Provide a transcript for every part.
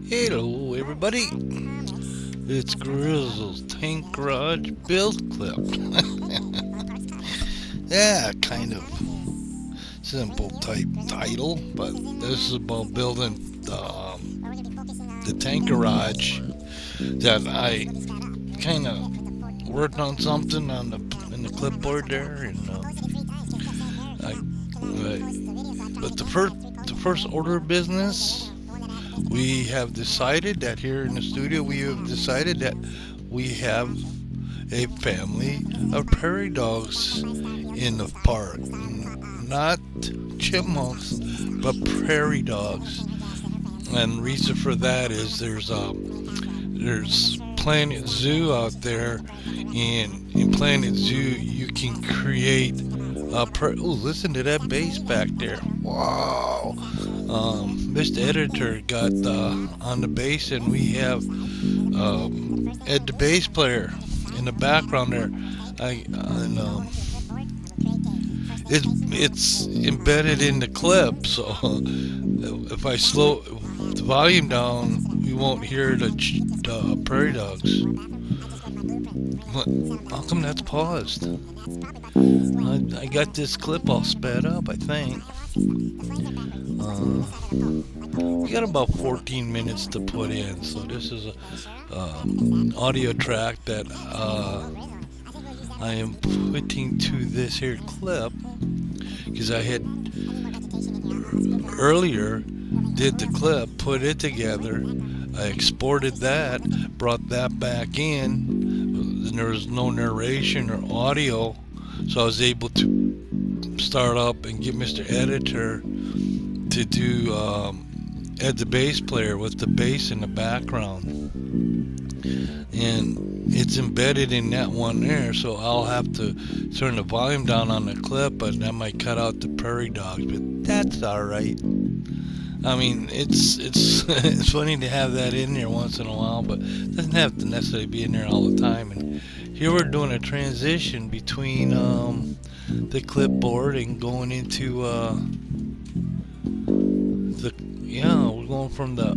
Hello, everybody. It's Grizzle's Tank Garage Build Clip. Yeah, kind of simple type title, but this is about building the tank garage that I kind of worked on something on the clipboard there, and but the first order of business, we have decided that here in the studio we have decided that we have a family of prairie dogs in the park. Not chipmunks, but prairie dogs. And reason for that is there's Planet Zoo out there, and in Planet Zoo you can create listen to that bass back there. Wow. Mr. Editor got on the bass, and we have Ed the bass player in the background there. It's embedded in the clip, so if I slow the volume down, we won't hear the prairie dogs. How come that's paused? I got this clip all sped up, I think. We got about 14 minutes to put in, so this is a audio track that I am putting to this here clip because I had earlier did the clip, put it together, I exported that, brought that back in, and there was no narration or audio, so I was able to start up and get Mr. Editor to do Ed the bass player with the bass in the background, and it's embedded in that one there, so I'll have to turn the volume down on the clip, but that might cut out the prairie dogs, but that's alright. I mean, it's it's funny to have that in there once in a while, but it doesn't have to necessarily be in there all the time. And here we're doing a transition between the clipboard and going into we're going from the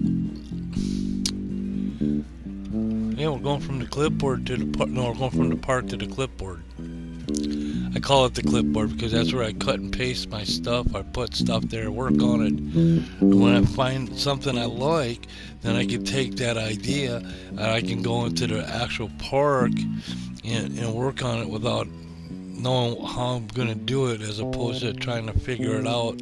we're going from the clipboard to the park. No, we're going from the park to the clipboard. I call it the clipboard because that's where I cut and paste my stuff. I put stuff there, work on it. And when I find something I like, then I can take that idea and I can go into the actual park and work on it without knowing how I'm going to do it, as opposed to trying to figure it out.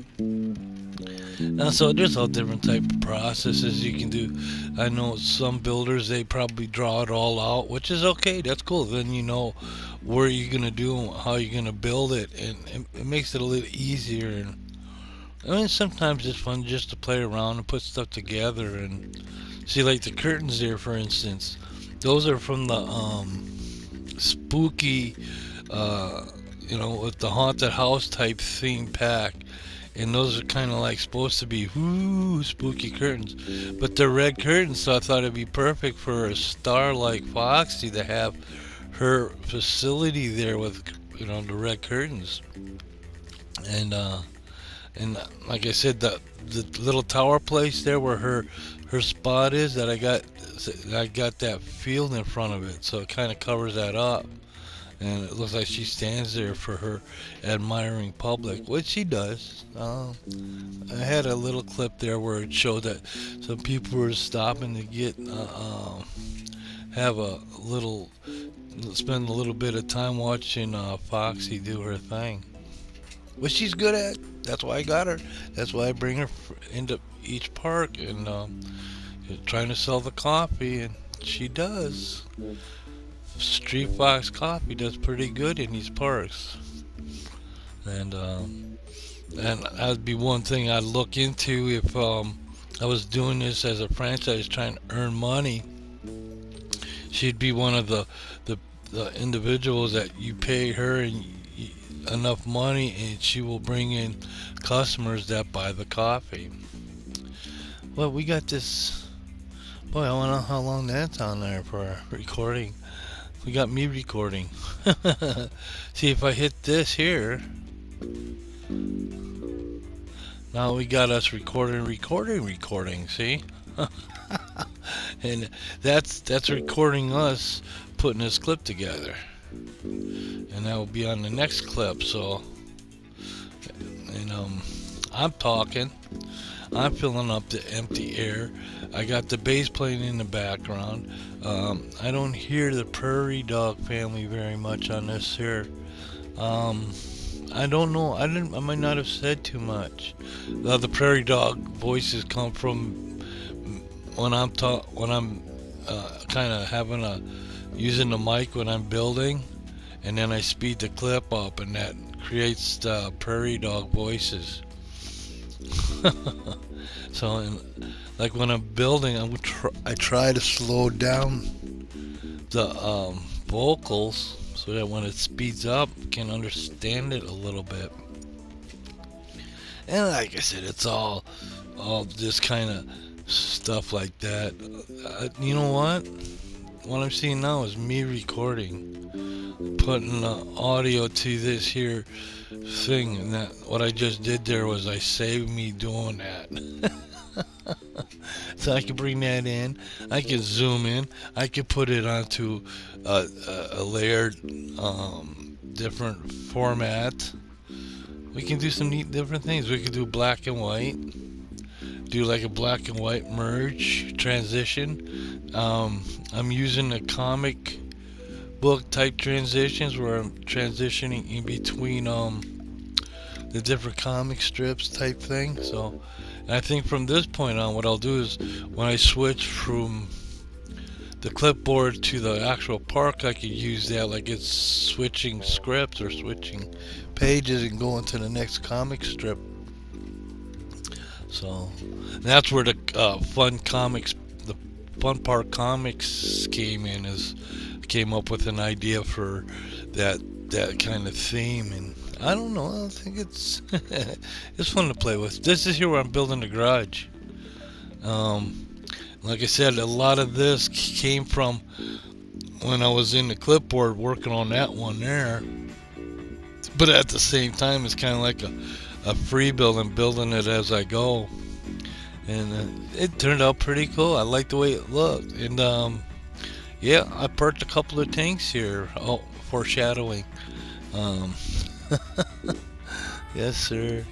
And so there's all different type of processes you can do. I know some builders, they probably draw it all out, which is okay. That's cool. Then you know where you're gonna do and how you're gonna build it, and it makes it a little easier. And I mean, sometimes it's fun just to play around and put stuff together and see, like the curtains there, for instance. Those are from the spooky, with the haunted house type theme pack, and those are kind of like supposed to be spooky curtains, but they're red curtains, so I thought it'd be perfect for a star like Foxy to have her facility there with the red curtains. And like I said, the little tower place there where her spot is, that I got that field in front of it, so it kind of covers that up, and it looks like she stands there for her admiring public, which she does. I had a little clip there where it showed that some people were stopping to have spend a little bit of time watching Foxy do her thing, which she's good at. That's why I got her. That's why I bring her into each park, and trying to sell the coffee, and she does. Street Fox Coffee does pretty good in these parks, and that'd be one thing I'd look into if I was doing this as a franchise trying to earn money. She'd be one of the individuals that you pay her enough money, and she will bring in customers that buy the coffee. Well, we got this. Boy, I wonder how long that's on there for recording. We got me recording. See, if I hit this here, now we got us recording. See? And that's recording us putting this clip together, and that will be on the next clip. So, and I'm talking, I'm filling up the empty air. I got the bass playing in the background. I don't hear the prairie dog family very much on this here. Um, I don't know. I might not have said too much. The prairie dog voices come from when I'm kind of having a using the mic when I'm building, and then I speed the clip up, and that creates the prairie dog voices. So, like when I'm building, I try to slow down the vocals so that when it speeds up, I can understand it a little bit. And like I said, it's all this kind of stuff like that. You know what? What I'm seeing now is me recording, putting the audio to this here thing, and that what I just did there was I saved me doing that. So I can bring that in. I can zoom in. I can put it onto a layered, different format. We can do some neat different things. We can do black and white. Do like a black and white merge transition. I'm using the comic book type transitions where I'm transitioning in between the different comic strips type thing. So, and I think from this point on, what I'll do is when I switch from the clipboard to the actual park, I could use that like it's switching scripts or switching pages and going to the next comic strip. So that's where the the Fun Park Comics came in. Is came up with an idea for that kind of theme, and I don't know. I think it's it's fun to play with. This is here where I'm building the garage. Like I said, a lot of this came from when I was in the clipboard working on that one there. But at the same time, it's kind of like a free build and building it as I go. And it turned out pretty cool. I like the way it looked. And yeah, I parked a couple of tanks here. Oh, foreshadowing. Um, yes, sir.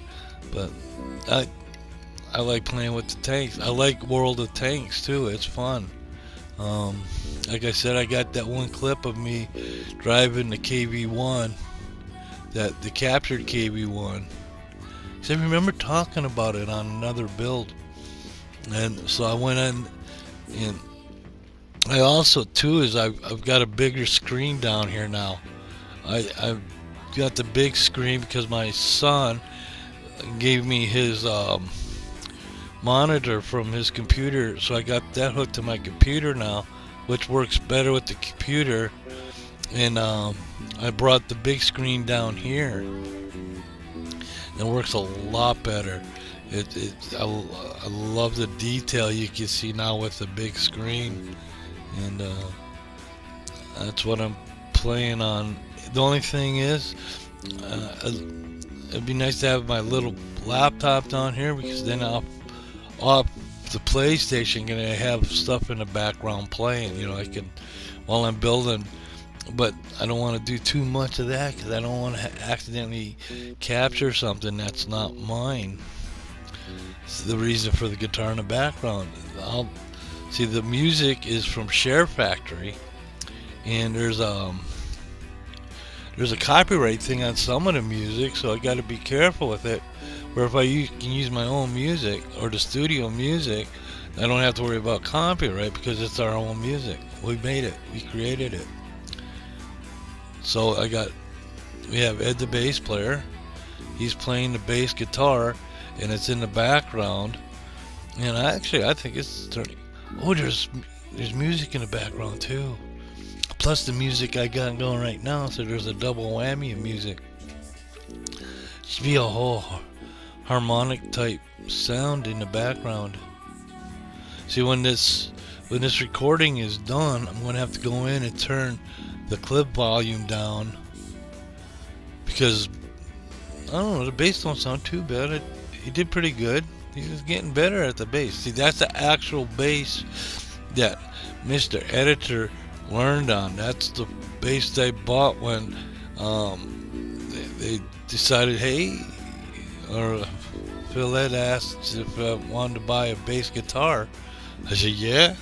But I like playing with the tanks. I like World of Tanks too. It's fun. Like I said, I got that one clip of me driving the KV1, the captured KV1. So I remember talking about it on another build, and so I went in, and I also too is I've got a bigger screen down here now. I've got the big screen because my son gave me his monitor from his computer, so I got that hooked to my computer now, which works better with the computer. And I brought the big screen down here. It works a lot better. I love the detail you can see now with the big screen, and that's what I'm playing on. The only thing is, it'd be nice to have my little laptop down here, because then off the PlayStation gonna have stuff in the background playing. You know, I can while I'm building. But I don't want to do too much of that because I don't want to accidentally capture something that's not mine. It's the reason for the guitar in the background. I'll see the music is from Share Factory, and there's a copyright thing on some of the music, so I got to be careful with it. Where if I can use my own music or the studio music, I don't have to worry about copyright because it's our own music. We made it. We created it. So we have Ed the bass player. He's playing the bass guitar, and it's in the background. And I think it's starting. Oh, there's music in the background too. Plus the music I got going right now, so there's a double whammy of music. Should be a whole harmonic type sound in the background. See, when this recording is done, I'm gonna have to go in and turn the clip volume down, because I don't know, the bass don't sound too bad. He did pretty good. He was getting better at the bass. See, that's the actual bass that Mr. Editor learned on. That's the bass they bought when they decided, hey, or Phil Ed asked if I wanted to buy a bass guitar. I said, yeah.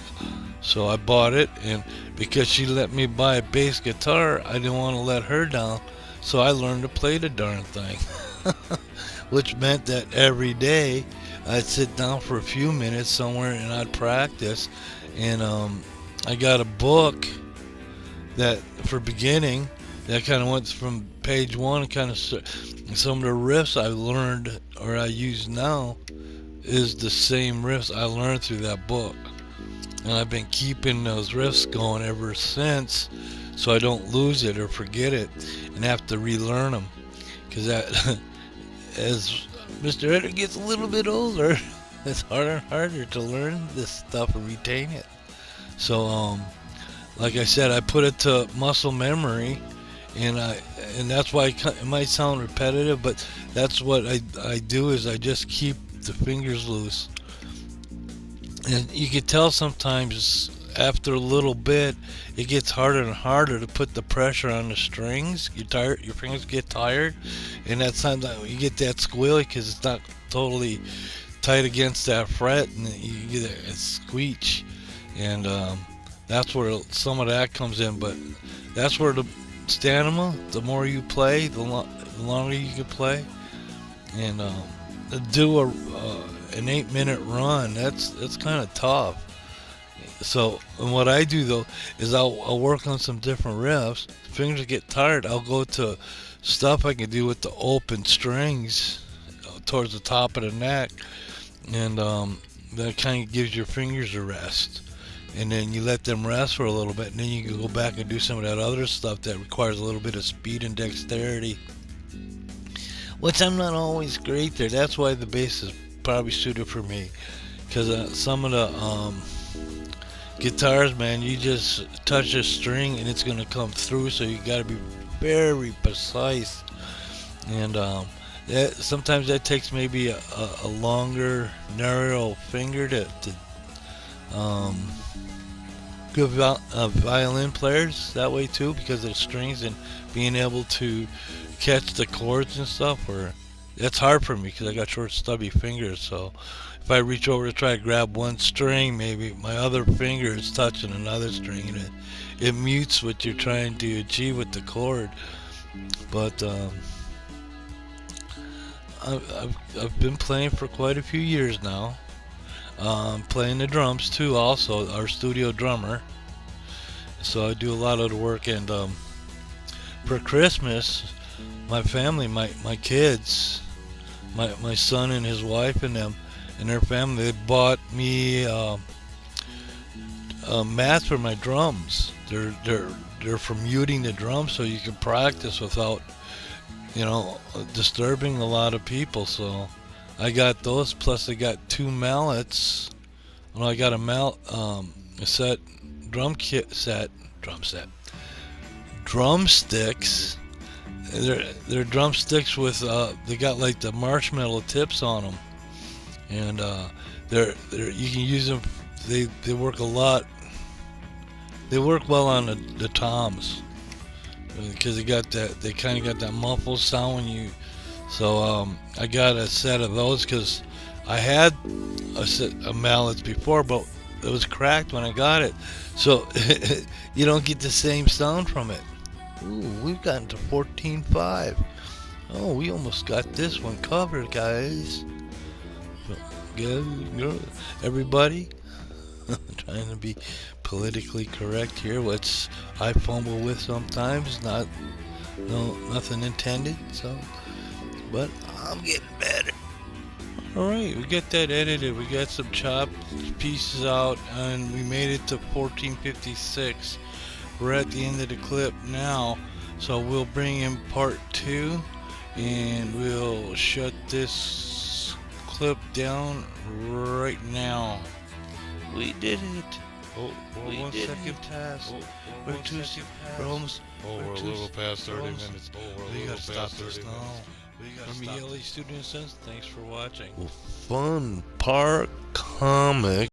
So I bought it, and because she let me buy a bass guitar, I didn't want to let her down. So I learned to play the darn thing, which meant that every day I'd sit down for a few minutes somewhere and I'd practice. And I got a book that for beginning that kind of went from page one, kind of some of the riffs I learned or I use now is the same riffs I learned through that book. And I've been keeping those riffs going ever since, so I don't lose it or forget it and have to relearn them. Because that, as Mr. Editor gets a little bit older, it's harder and harder to learn this stuff and retain it. So, like I said, I put it to muscle memory, and that's why it might sound repetitive, but that's what I do is I just keep the fingers loose. And you can tell sometimes after a little bit, it gets harder and harder to put the pressure on the strings. Your fingers get tired, and that's sometimes you get that squealy because it's not totally tight against that fret, and you get a squeak. And that's where some of that comes in. But that's where the stamina, the more you play, the longer you can play. And do an 8-minute run, that's kind of tough. So, and what I do though is I'll work on some different riffs. Fingers get tired, I'll go to stuff I can do with the open strings towards the top of the neck, and that kind of gives your fingers a rest. And then you let them rest for a little bit, and then you can go back and do some of that other stuff that requires a little bit of speed and dexterity, which I'm not always great there. That's why the bass is probably suited for me, because some of the guitars, man, you just touch a string and it's gonna come through, so you got to be very precise. And sometimes that takes maybe a longer, narrow finger to good violin players that way too, because of the strings and being able to catch the chords and stuff. Or that's hard for me because I got short, stubby fingers. So if I reach over to try to grab one string, maybe my other finger is touching another string, and it mutes what you're trying to achieve with the chord. But I've been playing for quite a few years now. Playing the drums too, also our studio drummer. So I do a lot of the work. And for Christmas, my family, my kids, my son and his wife and them and their family, they bought me mats for my drums. They're for muting the drums, so you can practice without disturbing a lot of people. So I got those, plus I got two mallets. Well, I got a set, drumsticks. They're drumsticks with they got like the marshmallow tips on them, and they're you can use them. They work a lot. They work well on the toms because they kind of got that muffled sound when you. So I got a set of those because I had a set of mallets before, but it was cracked when I got it. So you don't get the same sound from it. Ooh, we've gotten to 14.5. Oh, we almost got this one covered, guys. Good, everybody. Trying to be politically correct here, which I fumble with sometimes. Nothing intended. So. But I'm getting better. Alright, we got that edited. We got some chopped pieces out, and we made it to 14:56. We're at the end of the clip now, so we'll bring in part 2, and we'll shut this clip down right now. We did it. We're 1 second past. We're almost. We're a little past 30 minutes. We gotta stop this now. From Yelly Student Sense, thanks for watching. Fun Park Comic.